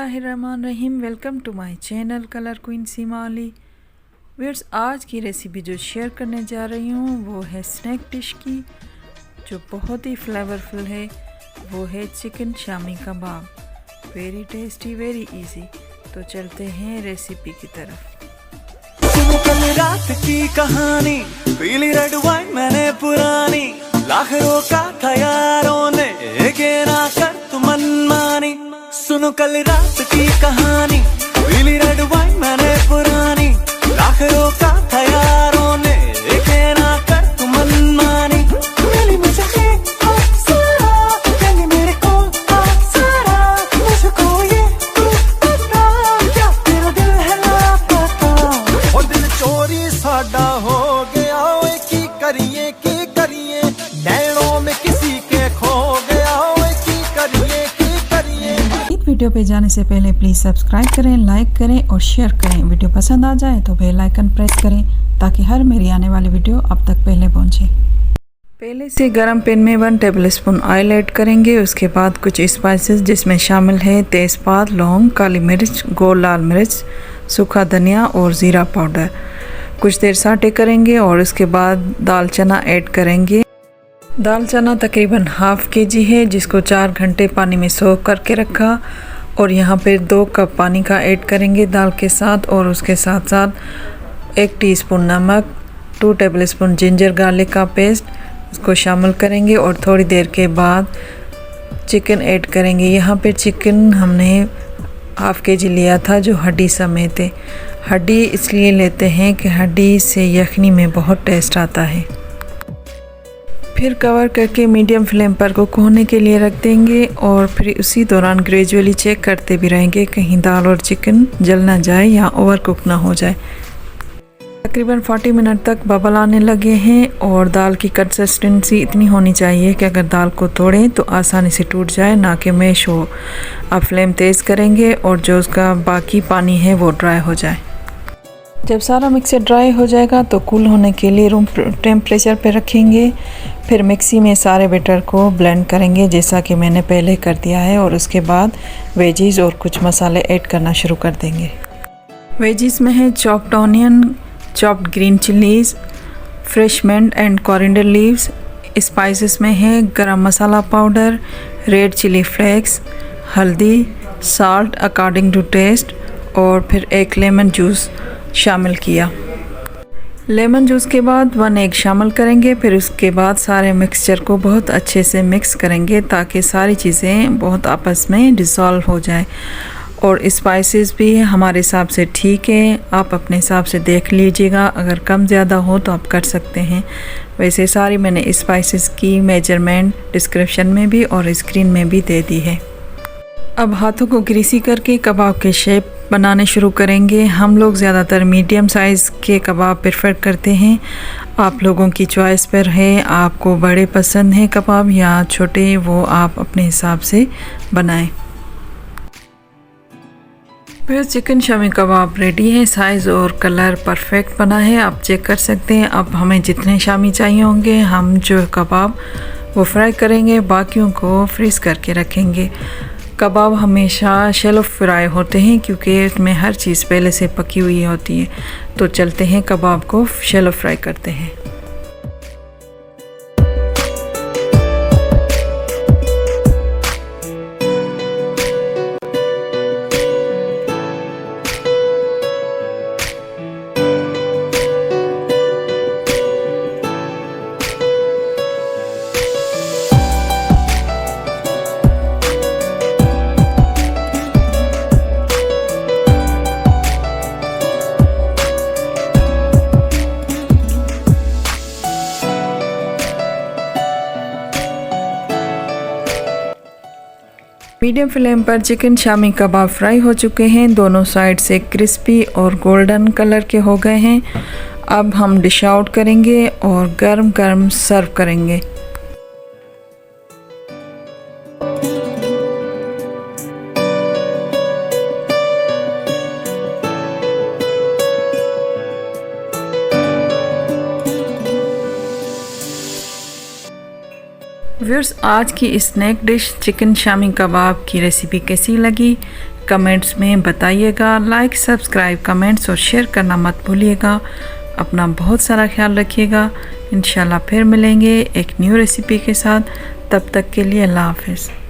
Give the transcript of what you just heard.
बिस्मिल्लाहिर्रहमानिर्रहीम। Welcome to my channel colour queen Seema Ali. Viewers, आज की रेसिपी जो शेयर करने जा रही हूँ वो है स्नैक डिश की, जो बहुत ही फ्लेवरफुल है। वो है chicken shami kabab. Very tasty, very easy. तो चलते हैं रेसिपी की तरफ। कल रात की कहानी, पीली रेड वाइन मैंने पुरानी, लाख रोका था यारों ने, के ना कर तू मनमानी। सुनो कल रात की कहानी, पीली रेड वाइन मैंने पुरानी, लाख रोका था यारों ने, के ना कर तू मनमानी। मिली मुझे मेरे को सारा, मुझको ये तू बता, क्या तेरा दिल है लापता। और दिल चोरी साडा हो गया, ओए की करिए नैनों में किसी के खो गया, ओए की करिए। वीडियो पे जाने से पहले प्लीज़ सब्सक्राइब करें, लाइक करें और शेयर करें। वीडियो पसंद आ जाए तो बेल आइकन प्रेस करें ताकि हर मेरी आने वाली वीडियो आप तक पहले पहुंचे। पहले से गरम पैन में 1 टेबलस्पून ऑयल ऐड करेंगे। उसके बाद कुछ स्पाइसेस जिसमें शामिल है तेज़पात, लौंग, काली मिर्च, गोल लाल मिर्च, सूखा धनिया और ज़ीरा पाउडर। कुछ देर साटे करेंगे और उसके बाद दाल चना ऐड करेंगे। दाल चना तकरीबन ½ kg है, जिसको 4 घंटे पानी में सोक करके रखा। और यहाँ पे 2 कप पानी का ऐड करेंगे दाल के साथ। और उसके साथ साथ 1 टीस्पून नमक, 2 टेबलस्पून जिंजर गार्लिक का पेस्ट, उसको शामिल करेंगे। और थोड़ी देर के बाद चिकन ऐड करेंगे। यहाँ पे चिकन हमने ½ kg लिया था, जो हड्डी समेत है। हड्डी इसलिए लेते हैं कि हड्डी से यखनी में बहुत टेस्ट आता है। फिर कवर करके मीडियम फ्लेम पर कुक होने के लिए रख देंगे। और फिर उसी दौरान ग्रेजुअली चेक करते भी रहेंगे कहीं दाल और चिकन जल ना जाए या ओवर कुक ना हो जाए। तकरीबन 40 मिनट तक बबल आने लगे हैं और दाल की कंसिस्टेंसी इतनी होनी चाहिए कि अगर दाल को तोड़ें तो आसानी से टूट जाए, ना कि मैश हो। अब फ्लेम तेज़ करेंगे और जो उसका बाकी पानी है वो ड्राई हो जाए। जब सारा मिक्सर ड्राई हो जाएगा तो कूल होने के लिए रूम टेम्परेचर पे रखेंगे। फिर मिक्सी में सारे बैटर को ब्लेंड करेंगे जैसा कि मैंने पहले कर दिया है। और उसके बाद वेजीज और कुछ मसाले ऐड करना शुरू कर देंगे। वेजीज में है chopped onion, chopped green chillies, fresh mint and coriander leaves. Spices में है garam masala powder, red chilli flakes, हल्दी, साल्ट अकॉर्डिंग टू टेस्ट। और फिर 1 लेमन जूस शामिल किया। लेमन जूस के बाद 1 एग शामिल करेंगे। फिर उसके बाद सारे मिक्सचर को बहुत अच्छे से मिक्स करेंगे ताकि सारी चीज़ें बहुत आपस में डिसॉल्व हो जाए। और स्पाइसेस भी हमारे हिसाब से ठीक है, आप अपने हिसाब से देख लीजिएगा, अगर कम ज़्यादा हो तो आप कर सकते हैं। वैसे सारी मैंने स्पाइसेस की मेजरमेंट डिस्क्रिप्शन में भी और स्क्रीन में भी दे दी है। अब हाथों को ग्रीसी करके कबाब के शेप बनाने शुरू करेंगे। हम लोग ज़्यादातर मीडियम साइज़ के कबाब प्रेफर करते हैं। आप लोगों की चॉइस पर है, आपको बड़े पसंद हैं कबाब या छोटे, वो आप अपने हिसाब से बनाएं। फिर चिकन शामी कबाब रेडी है। साइज़ और कलर परफेक्ट बना है, आप चेक कर सकते हैं। अब हमें जितने शामी चाहिए होंगे हम जो कबाब वो फ्राई करेंगे, बाकियों को फ्रीज़ करके रखेंगे। कबाब हमेशा शैलो फ्राई होते हैं क्योंकि उसमें हर चीज़ पहले से पकी हुई होती है। तो चलते हैं कबाब को शैलो फ्राई करते हैं। मीडियम फ्लेम पर चिकन शामी कबाब फ्राई हो चुके हैं। दोनों साइड से क्रिस्पी और गोल्डन कलर के हो गए हैं। अब हम डिश आउट करेंगे और गरम गरम सर्व करेंगे। व्यूअर्स, आज की स्नैक डिश चिकन शामी कबाब की रेसिपी कैसी लगी कमेंट्स में बताइएगा। लाइक, सब्सक्राइब, कमेंट्स और शेयर करना मत भूलिएगा। अपना बहुत सारा ख्याल रखिएगा। इंशाल्लाह फिर मिलेंगे एक न्यू रेसिपी के साथ। तब तक के लिए अल्लाह हाफ़िज़।